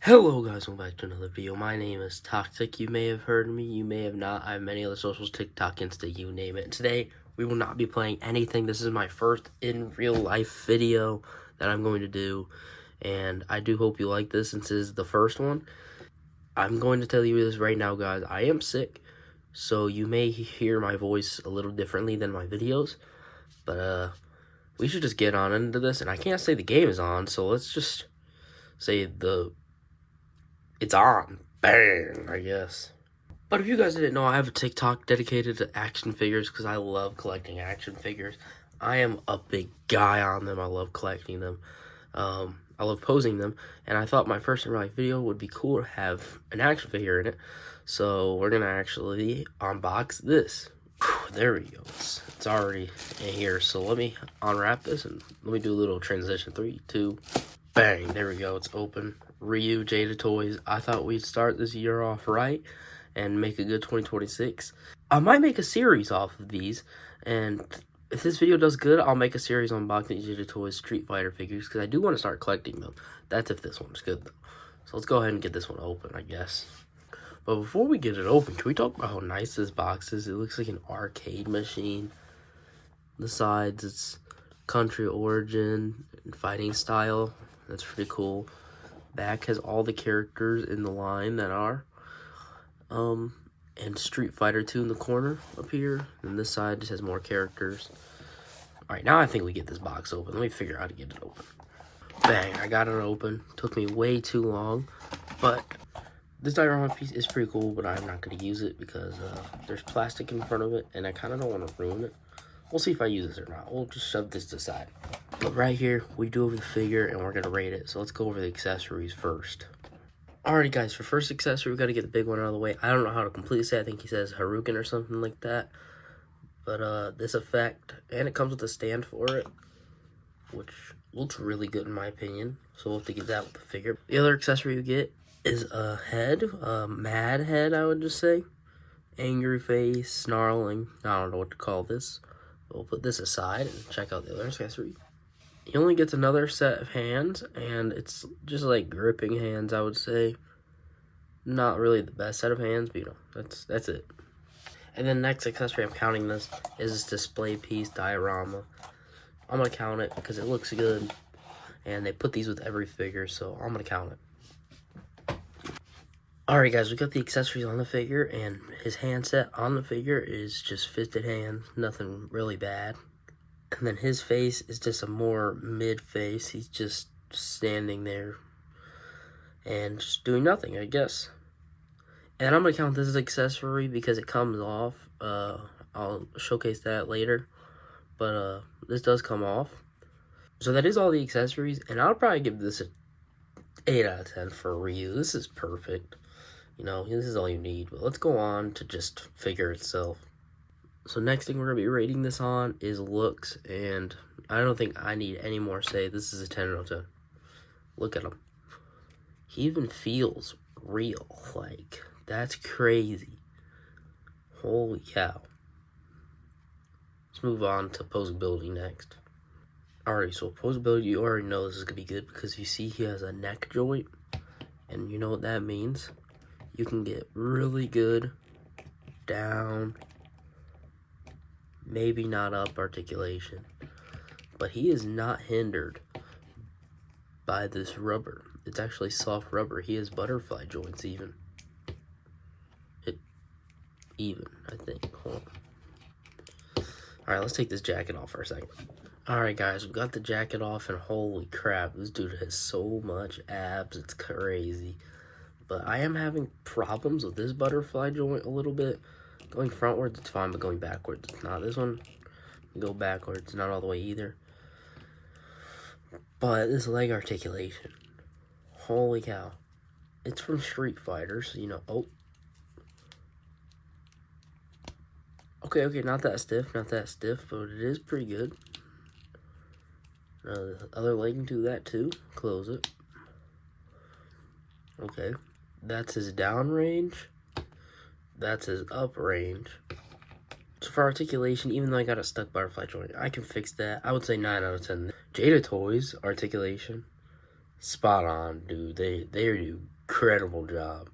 Hello guys, welcome back to another video. My name is Toxic. You may have heard me, you may have not. I have many other socials, TikTok, Insta, you name it. Today, we will not be playing anything. This is my first in real life video that I'm going to do. And I do hope you like this since this is the first one. I'm going to tell you this right now, guys. I am sick, so you may hear my voice a little differently than my videos. But we should just get on into this. And I can't say the game is on, so let's just say it's on. Bang, I guess. But if you guys didn't know, I have a TikTok dedicated to action figures because I love collecting action figures. I am a big guy on them. I love collecting them. I love posing them. And I thought my first in real life video would be cool to have an action figure in it. So we're going to actually unbox this. Whew, there we go. It's already in here. So let me unwrap this and let me do a little transition. 3, 2, bang. There we go. It's open. Jada toys. I thought we'd start this year off right and make a good 2026. I might make a series off of these, and if this video does good, I'll make a series on unboxing Jada toys Street Fighter figures because I do want to start collecting them. That's if this one's good though. So let's go ahead and get this one open, I guess. But before we get it open, can we talk about how nice this box is? It looks like an arcade machine. The sides, it's country origin and fighting style. That's pretty cool. Back has all the characters in the line that are and Street Fighter 2 in the corner up here, and this side just has more characters. All right, now I think we get this box open. Let me figure out how to get it open. Bang, I got it open. Took me way too long, but this diorama piece is pretty cool, but I'm not going to use it because there's plastic in front of it and I kind of don't want to ruin it. We'll see if I use this or not. We'll just shove this to the side. But right here, we do have the figure, and we're going to rate it. So let's go over the accessories first. Alrighty, guys. For first accessory, we got to get the big one out of the way. I don't know how to completely say it. I think he says Haruken or something like that. But this effect, and it comes with a stand for it, which looks really good in my opinion. So we'll have to get that with the figure. The other accessory you get is a head. A mad head, I would just say. Angry face, snarling. I don't know what to call this. We'll put this aside and check out the other accessory. He only gets another set of hands, and it's just like gripping hands, I would say. Not really the best set of hands, but you know, that's it. And then next accessory, I'm counting this, is this display piece diorama. I'm going to count it because it looks good, and they put these with every figure, so I'm going to count it. Alright guys, we got the accessories on the figure, and his handset on the figure is just fisted hands, nothing really bad. And then his face is just a more mid face, he's just standing there and just doing nothing, I guess. And I'm going to count this as accessory because it comes off, I'll showcase that later, but this does come off. So that is all the accessories, and I'll probably give this an 8 out of 10 for Ryu. This is perfect. You know, this is all you need. But let's go on to just figure itself. So next thing we're going to be rating this on is looks. And I don't think I need any more say. This is a 10 out of 10. Look at him. He even feels real. Like, that's crazy. Holy cow. Let's move on to posability next. Alright, so posability, you already know this is going to be good because you see he has a neck joint. And you know what that means? You can get really good down, maybe not up articulation. But he is not hindered by this rubber. It's actually soft rubber. He has butterfly joints even. I think. Hold on. Alright, let's take this jacket off for a second. Alright guys, we got the jacket off and holy crap, this dude has so much abs, it's crazy. But I am having problems with this butterfly joint a little bit. Going frontwards, it's fine, but going backwards, it's not. This one, go backwards, not all the way either. But this leg articulation, holy cow. It's from Street Fighter, so you know, oh. Okay, not that stiff, but it is pretty good. The other leg can do that too. Close it. Okay. That's his down range. That's his up range. So for articulation, even though I got a stuck butterfly joint, I can fix that. I would say 9 out of 10. Jada toys, articulation, spot on, dude. They do incredible job.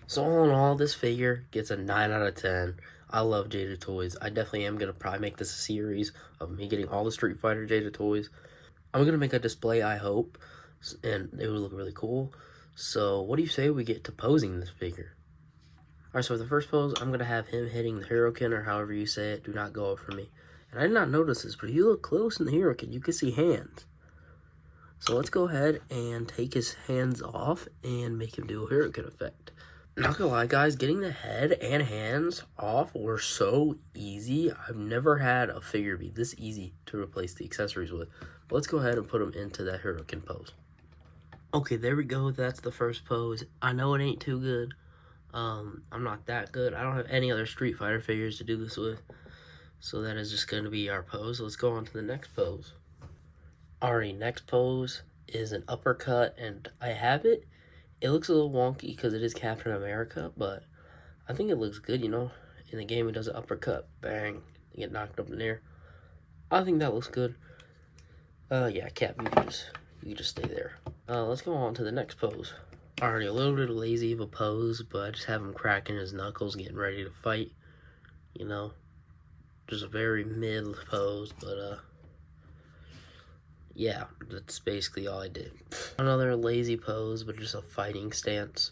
So all in all, this figure gets a 9 out of 10. I love Jada toys. I definitely am going to probably make this a series of me getting all the Street Fighter Jada toys. I'm going to make a display, I hope, and it would look really cool. So what do you say we get to posing this figure? Alright, so for the first pose, I'm going to have him hitting the Hurricane, or however you say it. Do not go up for me. And I did not notice this, but if you look close in the Hurricane, you can see hands. So let's go ahead and take his hands off and make him do a Hurricane effect. Not gonna lie, guys, getting the head and hands off were so easy. I've never had a figure be this easy to replace the accessories with. But let's go ahead and put him into that Hurricane pose. Okay, there we go. That's the first pose. I know it ain't too good. I'm not that good. I don't have any other Street Fighter figures to do this with. So that is just going to be our pose. Let's go on to the next pose. Alrighty, next pose is an uppercut, and I have it. It looks a little wonky because it is Captain America, but I think it looks good, you know. In the game, he does an uppercut. Bang. You get knocked up in the air. I think that looks good. Yeah, Cap, you just stay there. Let's go on to the next pose. Already a little bit lazy of a pose, but I just have him cracking his knuckles, getting ready to fight. You know, just a very mid pose, but yeah, that's basically all I did. Another lazy pose, but just a fighting stance.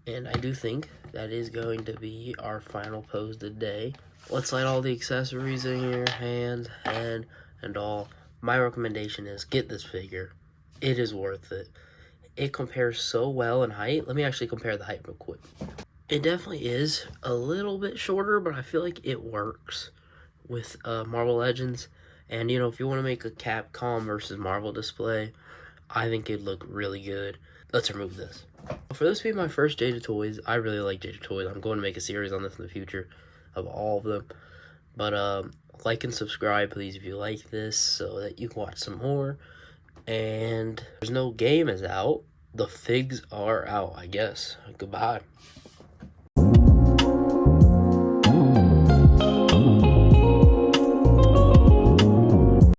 And I do think that is going to be our final pose today. Let's slide all the accessories in here, hands, head, and all. My recommendation is get this figure. It is worth it. It compares so well in height. Let me actually compare the height real quick. It definitely is a little bit shorter, but I feel like it works with Marvel Legends. And, you know, if you want to make a Capcom versus Marvel display, I think it'd look really good. Let's remove this. For this being my first Jada toys, I really like Jada toys. I'm going to make a series on this in the future of all of them. But like and subscribe, please, if you like this, so that you can watch some more. And there's no game is out. The figs are out, I guess. Goodbye.